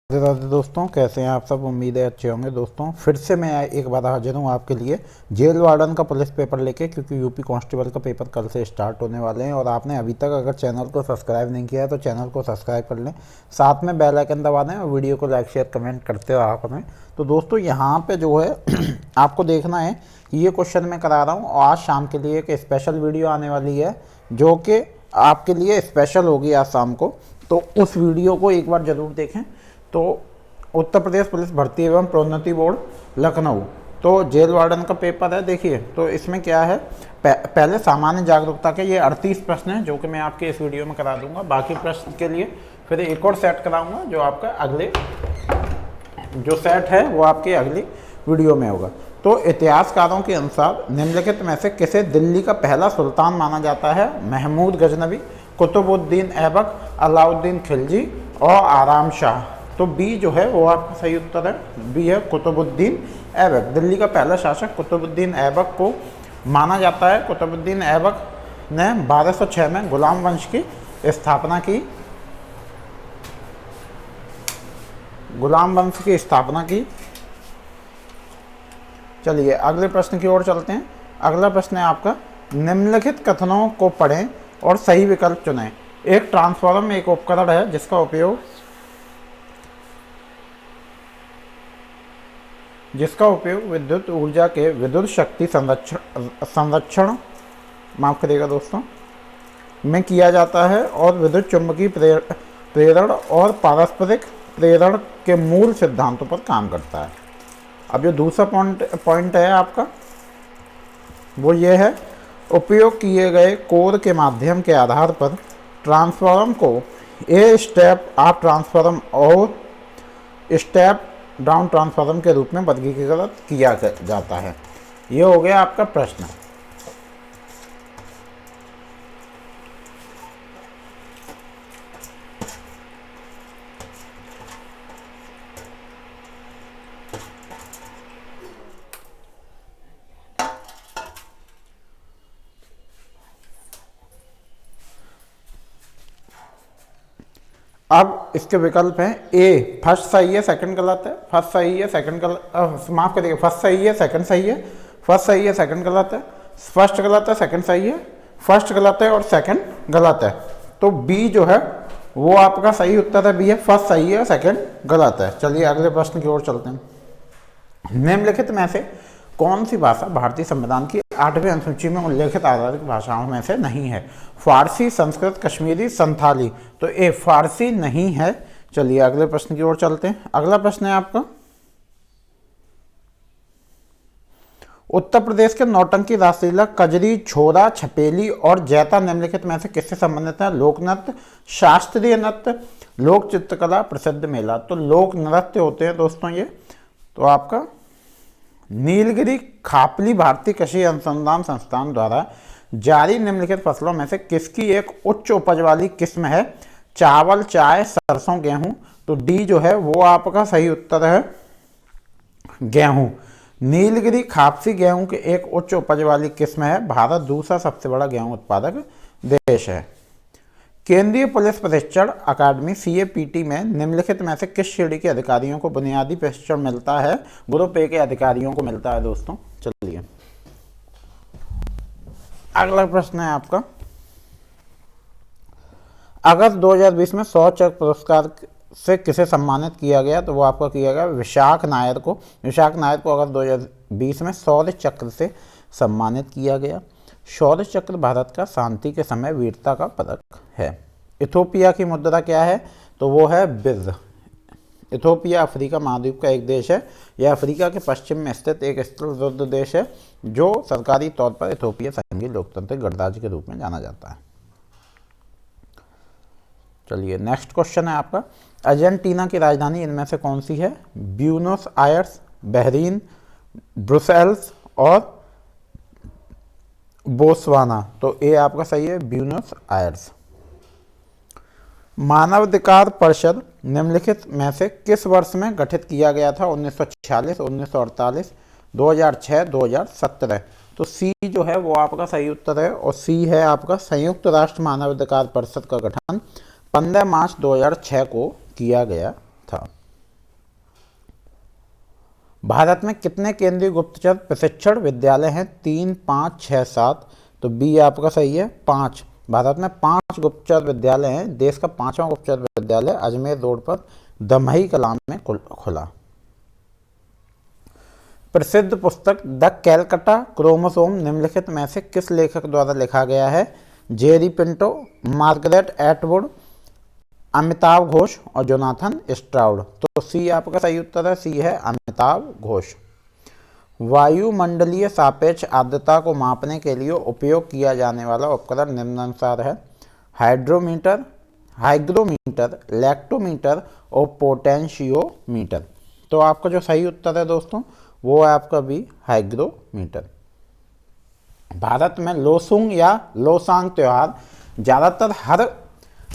राधे राधे दोस्तों, कैसे हैं आप सब। उम्मीद है अच्छे होंगे। दोस्तों फिर से मैं एक बार हाजिर हूँ आपके लिए जेल वार्डन का पुलिस पेपर लेके, क्योंकि यूपी कांस्टेबल का पेपर कल से स्टार्ट होने वाले हैं। और आपने अभी तक अगर चैनल को सब्सक्राइब नहीं किया है तो चैनल को सब्सक्राइब कर लें, साथ में बेल आइकन दबा दें और वीडियो को लाइक शेयर कमेंट करते हो आप हमें। तो दोस्तों यहाँ पर जो है आपको देखना है कि ये क्वेश्चन मैं करा रहा हूँ और आज शाम के लिए एक स्पेशल वीडियो आने वाली है जो कि आपके लिए स्पेशल होगी आज शाम को। तो उस वीडियो को एक बार ज़रूर देखें। तो उत्तर प्रदेश पुलिस भर्ती एवं प्रोन्नति बोर्ड लखनऊ, तो जेल वार्डन का पेपर है। देखिए तो इसमें क्या है, पहले सामान्य जागरूकता के ये 38 प्रश्न हैं जो कि मैं आपके इस वीडियो में करा दूंगा। बाकी प्रश्न के लिए फिर एक और सेट कराऊंगा जो आपका अगले जो सेट है वो आपके अगली वीडियो में होगा। तो इतिहासकारों के अनुसार निम्नलिखित में से किसे दिल्ली का पहला सुल्तान माना जाता है? महमूद गजनवी, कुतुबुद्दीन ऐबक, अलाउद्दीन खिलजी और आराम शाह। तो बी जो है वो आपका सही उत्तर है, बी है कुतुबुद्दीन ऐबक। दिल्ली का पहला शासक कुतुबुद्दीन ऐबक को माना जाता है। कुतुबुद्दीन ऐबक ने 1206 में गुलाम वंश की स्थापना की। गुलाम वंश की स्थापना की। चलिए अगले प्रश्न की ओर चलते हैं। अगला प्रश्न है आपका, निम्नलिखित कथनों को पढ़ें और सही विकल्प चुनें। एक ट्रांसफार्मर एक उपकरण है जिसका उपयोग विद्युत ऊर्जा के विद्युत शक्ति संरक्षण माफ करिएगा दोस्तों में किया जाता है और विद्युत चुम्बकीय प्रेरण और पारस्परिक प्रेरण के मूल सिद्धांतों पर काम करता है। अब जो दूसरा पॉइंट है आपका वो ये है, उपयोग किए गए कोड के माध्यम के आधार पर ट्रांसफार्मर को ए स्टेप अप ट्रांसफार्मर और स्टेप डाउन ट्रांसफार्मर के रूप में वर्गीकृत किया जाता है। ये हो गया आपका प्रश्न। अब इसके विकल्प हैं, ए फर्स्ट सही है सेकंड गलत है, फर्स्ट सही है सेकंड गलत, माफ करिएगा फर्स्ट सही है सेकंड सही है, फर्स्ट सही है सेकंड गलत है, फर्स्ट गलत है सेकंड सही है, फर्स्ट गलत है और सेकंड गलत है। तो बी जो है वो आपका सही उत्तर है, बी है फर्स्ट सही है सेकंड गलत है। चलिए अगले प्रश्न की ओर चलते हैं। निम्नलिखित में से कौन सी भाषा भारतीय संविधान की 8वीं अनुसूची में उल्लेखित आधारित भाषाओं में से नहीं है? फारसी, संस्कृत, कश्मीरी, संथाली। तो ए फारसी नहीं है। चलिए अगले प्रश्न की ओर चलते हैं। अगला प्रश्न है आपका, उत्तर प्रदेश के नौटंकी रासलीला कजरी, छोरा, छपेली और जैता निम्नलिखित में से किससे संबंधित है? लोक नृत्य, शास्त्रीय नृत्य, लोक चित्रकला, प्रसिद्ध मेला। तो लोक नृत्य होते हैं दोस्तों ये। तो आपका नीलगिरी खापली भारतीय कृषि अनुसंधान संस्थान द्वारा जारी निम्नलिखित फसलों में से किसकी एक उच्च उपज वाली किस्म है? चावल, चाय, सरसों, गेहूं। तो डी जो है वो आपका सही उत्तर है, गेहूं। नीलगिरी खापसी गेहूं की एक उच्च उपज वाली किस्म है। भारत दूसरा सबसे बड़ा गेहूं उत्पादक देश है। केंद्रीय पुलिस प्रशिक्षण अकादमी CAPT में निम्नलिखित में से किस श्रेणी के अधिकारियों को बुनियादी प्रशिक्षण मिलता है? ग्रुप ए के अधिकारियों को मिलता है दोस्तों। चलिए अगला प्रश्न है आपका, अगस्त 2020 में 100 चक्र पुरस्कार से किसे सम्मानित किया गया? तो वो आपका किया गया विशाख नायर को। विशाख नायर को अगस्त 2020 में शौर्य चक्र से सम्मानित किया गया। शौर्य चक्र भारत का शांति के समय वीरता का पदक है। इथोपिया की मुद्रा क्या है? तो वो है बिर। इथोपिया अफ्रीका महाद्वीप का एक देश है। यह अफ्रीका के पश्चिम में स्थित एक स्थिर देश है जो सरकारी तौर पर इथोपिया संघीय लोकतांत्रिक गणराज्य के रूप में जाना जाता है। चलिए नेक्स्ट क्वेश्चन है आपका, अर्जेंटीना की राजधानी इनमें से कौन सी है? ब्यूनोस आयर्स, बहरीन, ब्रुसेल्स और बोत्सवाना। तो ए आपका सही है, ब्यूनोस आयर्स। मानवाधिकार परिषद निम्नलिखित में से किस वर्ष में गठित किया गया था? 1946, 1948, 2006, 2017। तो सी जो है वो आपका सही उत्तर है और सी है आपका संयुक्त राष्ट्र मानवाधिकार परिषद का गठन 15 मार्च 2006 को किया गया था। भारत में कितने केंद्रीय गुप्तचर प्रशिक्षण विद्यालय हैं? 3, 5, 6, 7। तो बी आपका सही है, 5। भारत में 5 गुप्तचर विद्यालय हैं। देश का 5वां गुप्तचर विद्यालय अजमेर रोड पर दमही कलां में खुला। प्रसिद्ध पुस्तक द कैलकटा क्रोमोसोम निम्नलिखित में से किस लेखक द्वारा लिखा गया है? Jerry Pinto, Margaret Atwood, Amitav Ghosh और जोनाथन स्ट्राउड। तो सी आपका सही उत्तर है, सी है अमिताव घोष। वायुमंडलीय सापेक्ष आर्द्रता को मापने के लिए उपयोग किया जाने वाला उपकरण निम्नानुसार है: हाइड्रोमीटर, हाइग्रोमीटर, लैक्टोमीटर और पोटेंशियोमीटर। तो आपका जो सही उत्तर है दोस्तों वो है आपका भी हाइग्रोमीटर। भारत में लोसुंग या लोसांग त्यौहार ज़्यादातर हर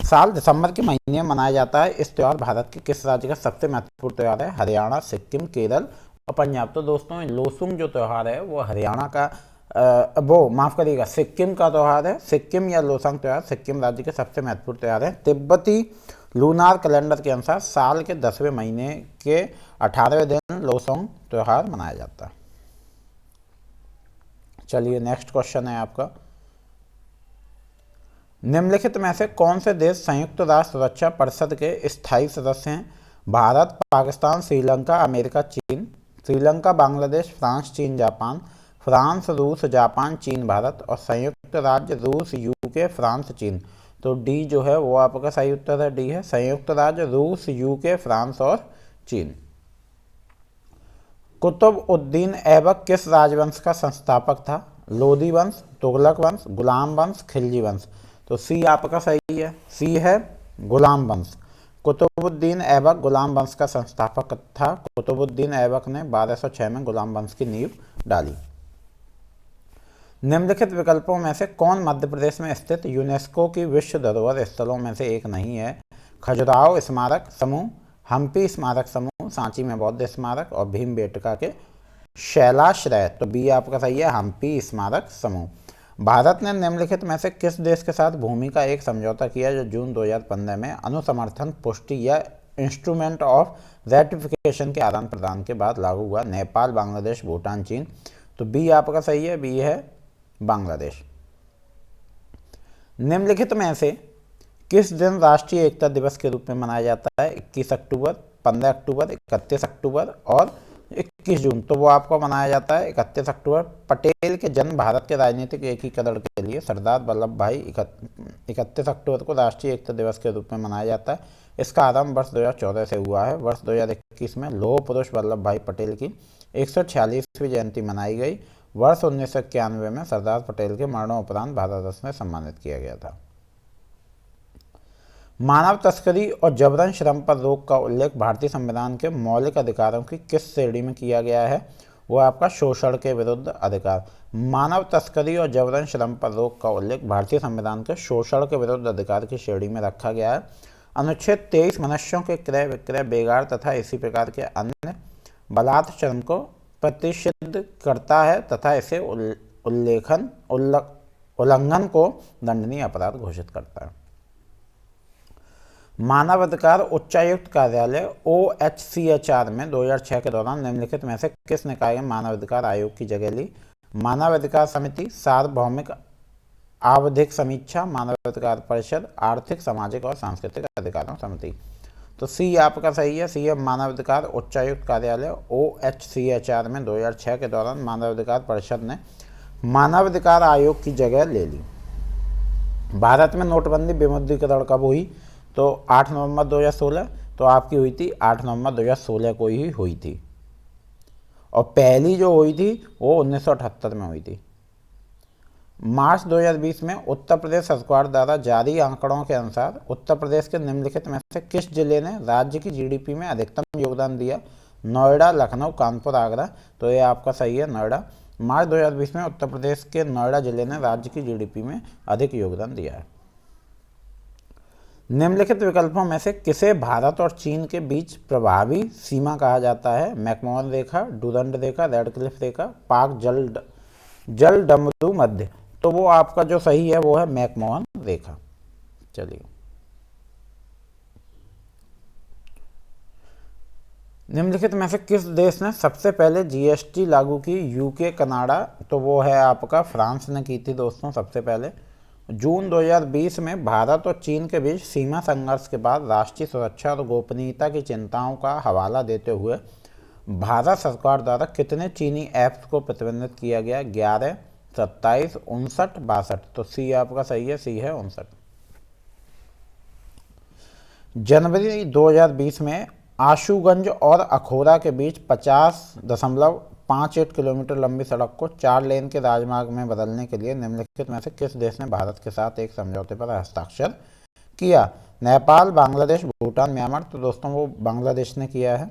साल दिसंबर के महीने में मनाया जाता है। इस त्यौहार भारत के किस राज्य का सबसे महत्वपूर्ण त्यौहार है? हरियाणा, सिक्किम, केरल और पंजाब। तो दोस्तों लोसुंग जो त्यौहार है वो हरियाणा का माफ़ करिएगा, सिक्किम का त्यौहार है। सिक्किम या लोसांग त्यौहार सिक्किम राज्य के सबसे महत्वपूर्ण त्यौहार है। तिब्बती लूनार कैलेंडर के अनुसार साल के 10वें महीने के 18वें दिन लोसोंग त्यौहार मनाया जाता है। चलिए नेक्स्ट क्वेश्चन है आपका, निम्नलिखित में से कौन से देश संयुक्त राष्ट्र सुरक्षा परिषद के स्थायी सदस्य हैं? भारत, पाकिस्तान, श्रीलंका, अमेरिका, चीन। श्रीलंका, बांग्लादेश, फ्रांस, चीन, जापान। फ्रांस, रूस, जापान, चीन, भारत और संयुक्त राज्य रूस, यूके, फ्रांस, चीन। तो डी जो है वो आपका सही उत्तर है, डी है संयुक्त राज्य रूस, यूके, फ्रांस और चीन। कुतुब उद्दीन ऐबक किस राजवंश का संस्थापक था? लोधी वंश, तुगलक वंश, गुलाम वंश, खिलजी वंश। तो सी आपका सही है, सी है गुलाम वंश। कुतुबुद्दीन ऐबक गुलाम वंश का संस्थापक था। कुतुबुद्दीन ऐबक ने 1206 में गुलाम वंश की नींव डाली। निम्नलिखित विकल्पों में से कौन मध्य प्रदेश में स्थित यूनेस्को की विश्व धरोहर स्थलों में से एक नहीं है? खजुराहो स्मारक समूह, हम्पी स्मारक समूह, सांची में बौद्ध स्मारक और भीमबेटका के शैलाश्रय। तो बी आपका सही है, हम्पी स्मारक समूह। भारत ने निम्नलिखित में से किस देश के साथ भूमि का एक समझौता किया जो जून 2015 में अनुसमर्थन, पुष्टि या इंस्ट्रूमेंट ऑफ रेटिफिकेशन के आदान प्रदान के बाद लागू हुआ? नेपाल, बांग्लादेश, भूटान, चीन। तो बी आपका सही है, बी है बांग्लादेश। निम्नलिखित में से किस दिन राष्ट्रीय एकता दिवस के रूप में मनाया जाता है? 21 अक्टूबर, 15 अक्टूबर, 31 अक्टूबर और 21 जून। तो वो आपको मनाया जाता है 31 अक्टूबर। पटेल के जन्म भारत के राजनीतिक एकीकरण के लिए सरदार वल्लभ भाई 31 अक्टूबर को राष्ट्रीय एकता दिवस के रूप में मनाया जाता है। इसका आरंभ वर्ष 2014 से हुआ है। वर्ष 2021 में लौह पुरुष वल्लभ भाई पटेल की 146वीं जयंती मनाई गई। वर्ष 1991 में सरदार पटेल के मरणोपरांत भारत रत्न से सम्मानित किया गया था। मानव तस्करी और जबरन श्रम पर रोक का उल्लेख भारतीय संविधान के मौलिक अधिकारों की किस श्रेणी में किया गया है? वो आपका शोषण के विरुद्ध अधिकार। मानव तस्करी और जबरन श्रम पर रोक का उल्लेख भारतीय संविधान के शोषण के विरुद्ध अधिकार की श्रेणी में रखा गया है। अनुच्छेद 23 मनुष्यों के क्रय विक्रय, बेगार तथा इसी प्रकार के अन्य बलात् श्रम को प्रतिषिद्ध करता है तथा इसे उल्लंघन को दंडनीय अपराध घोषित करता है। मानवाधिकार उच्चायुक्त कार्यालय OHCHR में 2006 के दौरान निम्नलिखित में से किस निकाय ने मानवाधिकार आयोग की जगह ली? मानवाधिकार समिति, सार्वभौमिक आवधिक समीक्षा, मानवाधिकार परिषद, आर्थिक, सामाजिक और सांस्कृतिक अधिकारों समिति। तो सी आपका सही है, सी है मानवाधिकार उच्चायुक्त कार्यालय OHCHR में 2006 के दौरान मानवाधिकार परिषद ने मानवाधिकार आयोग की जगह ले ली। भारत में नोटबंदी विमुद्रीकरण कब हुई? तो 8 नवंबर 2016। तो आपकी हुई थी 8 नवंबर 2016 को ही हुई थी और पहली जो हुई थी वो 1978 में हुई थी। मार्च 2020 में उत्तर प्रदेश सरकार द्वारा जारी आंकड़ों के अनुसार उत्तर प्रदेश के निम्नलिखित में से किस जिले ने राज्य की GDP में अधिकतम योगदान दिया? नोएडा, लखनऊ, कानपुर, आगरा। तो ये आपका सही है, नोएडा। मार्च 2020 में उत्तर प्रदेश के नोएडा जिले ने राज्य की GDP में अधिक योगदान दिया है। निम्नलिखित विकल्पों में से किसे भारत और चीन के बीच प्रभावी सीमा कहा जाता है? मैकमोहन रेखा, डुरंड रेखा, रेड क्लिफ रेखा, पाक जलडमरू मध्य। तो वो आपका जो सही है वो है मैकमोहन रेखा। चलिए निम्नलिखित में से किस देश ने सबसे पहले जीएसटी लागू की? UK, Canada? तो वो है आपका फ्रांस ने की थी दोस्तों सबसे पहले। जून 2020 में भारत और चीन के बीच सीमा संघर्ष के बाद राष्ट्रीय सुरक्षा और गोपनीयता की चिंताओं का हवाला देते हुए भारत सरकार द्वारा कितने चीनी ऐप्स को प्रतिबंधित किया गया? 11, 27, 59, 62? तो सी आपका सही है, सी है 59। जनवरी 2020 में आशुगंज और अखोरा के बीच 50.58 किलोमीटर लंबी सड़क को 4 लेन के राजमार्ग में बदलने के लिए निम्नलिखित में से किस देश ने भारत के साथ एक समझौते पर हस्ताक्षर किया? नेपाल, बांग्लादेश, भूटान, म्यांमार? तो दोस्तों वो बांग्लादेश ने किया है।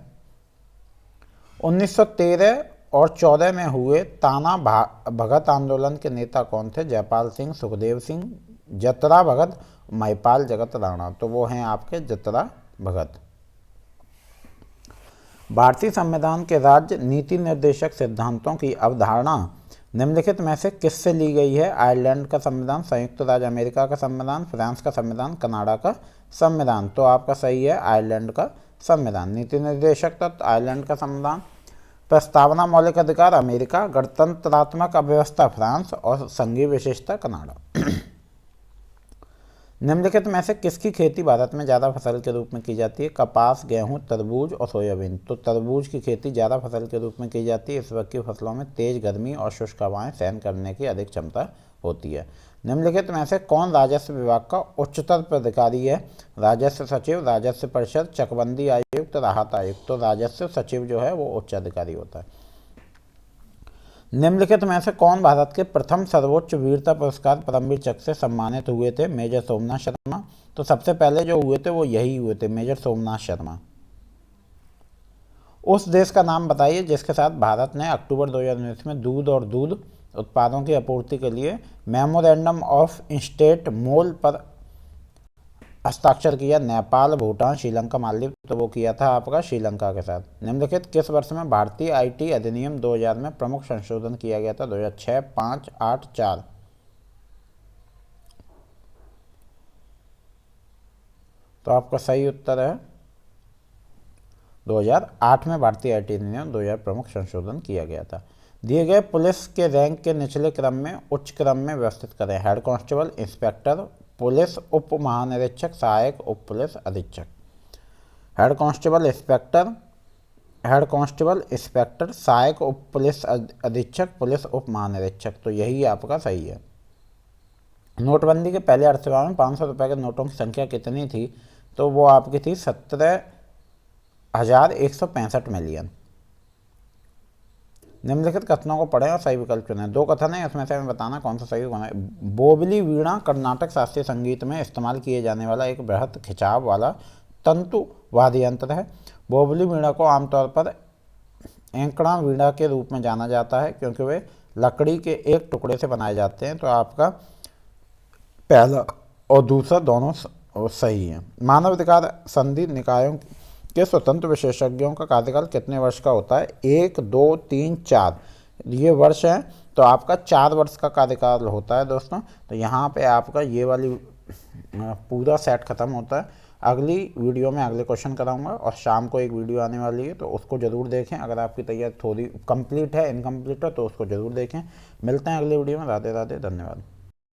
1913 और 14 में हुए ताना भगत आंदोलन के नेता कौन थे? जयपाल सिंह, सुखदेव सिंह, जतरा भगत, महिपाल जगत राणा? तो वो हैं आपके जतरा भगत। भारतीय संविधान के राज्य नीति निर्देशक सिद्धांतों की अवधारणा निम्नलिखित में से किससे ली गई है? आयरलैंड का संविधान, संयुक्त राज्य अमेरिका का संविधान, फ्रांस का संविधान, कनाडा का संविधान? तो आपका सही है आयरलैंड का संविधान। नीति निर्देशक तत्व आयरलैंड का संविधान, प्रस्तावना मौलिक अधिकार अमेरिका, गणतंत्रात्मक अव्यवस्था फ्रांस और संघीय विशेषता कनाडा। निम्नलिखित में से किसकी खेती भारत में ज़्यादा फसल के रूप में की जाती है? कपास, गेहूं, तरबूज और सोयाबीन? तो तरबूज की खेती ज़्यादा फसल के रूप में की जाती है। इस वक्त की फसलों में तेज गर्मी और शुष्क हवाएं सहन करने की अधिक क्षमता होती है। निम्नलिखित में से कौन राजस्व विभाग का उच्चतर पदाधिकारी है? राजस्व सचिव, राजस्व परिषद, चकबंदी आयुक्त, राहत आयुक्त? तो राजस्व सचिव जो है वो उच्च अधिकारी होता है। निम्नलिखित में से कौन भारत के प्रथम सर्वोच्च वीरता पुरस्कार परमवीर चक्र से सम्मानित हुए थे? मेजर सोमनाथ शर्मा। तो सबसे पहले जो हुए थे वो यही हुए थे, मेजर सोमनाथ शर्मा। उस देश का नाम बताइए जिसके साथ भारत ने अक्टूबर 2019 में दूध और दूध उत्पादों की आपूर्ति के लिए मेमोरेंडम ऑफ इंस्टेट मोल पर हस्ताक्षर किया? नेपाल, भूटान, श्रीलंका, मालदीव? तो वो किया था आपका श्रीलंका के साथ। निम्नलिखित किस वर्ष में भारतीय आईटी अधिनियम 2000 में प्रमुख संशोधन किया गया था? 2006, 5, 8, 4? तो आपका सही उत्तर है 2008 में भारतीय आईटी अधिनियम 2000 प्रमुख संशोधन किया गया था। दिए गए पुलिस के रैंक के निचले क्रम में उच्च क्रम में व्यवस्थित करें। हेड कांस्टेबल, इंस्पेक्टर, पुलिस उप महानिरीक्षक, सहायक उप पुलिस अधीक्षक? हेड कांस्टेबल, इंस्पेक्टर, सहायक उप पुलिस अधीक्षक, पुलिस उप महानिरीक्षक? तो यही आपका सही है। नोटबंदी के पहले अर्थव्यवस्था में 500 रुपये के नोटों की संख्या कितनी थी? तो वो आपकी थी 17,165 मिलियन। निम्नलिखित कथनों को पढ़ें और सही विकल्प चुनें। 2 कथन है, उसमें से हमें बताना कौन सा सही होगा। बोबली वीणा कर्नाटक शास्त्रीय संगीत में इस्तेमाल किए जाने वाला एक बृहत खिंचाव वाला तंतु वाद्य यंत्र है। बोबली वीणा को आमतौर पर एंकड़ा वीणा के रूप में जाना जाता है क्योंकि वे लकड़ी के एक टुकड़े से बनाए जाते हैं। तो आपका पहला और दूसरा दोनों सही है। मानवाधिकार संधि निकायों के स्वतंत्र विशेषज्ञों का कार्यकाल कितने वर्ष का होता है? 1, 2, 3, 4 ये वर्ष हैं। तो आपका 4 वर्ष का कार्यकाल होता है दोस्तों। तो यहाँ पे आपका ये वाली पूरा सेट खत्म होता है। अगली वीडियो में अगले क्वेश्चन कराऊंगा और शाम को एक वीडियो आने वाली है, तो उसको ज़रूर देखें। अगर आपकी तैयारी थोड़ी कंप्लीट है, इनकम्प्लीट है, तो उसको ज़रूर देखें। मिलते हैं अगले वीडियो में। राधे राधे, धन्यवाद।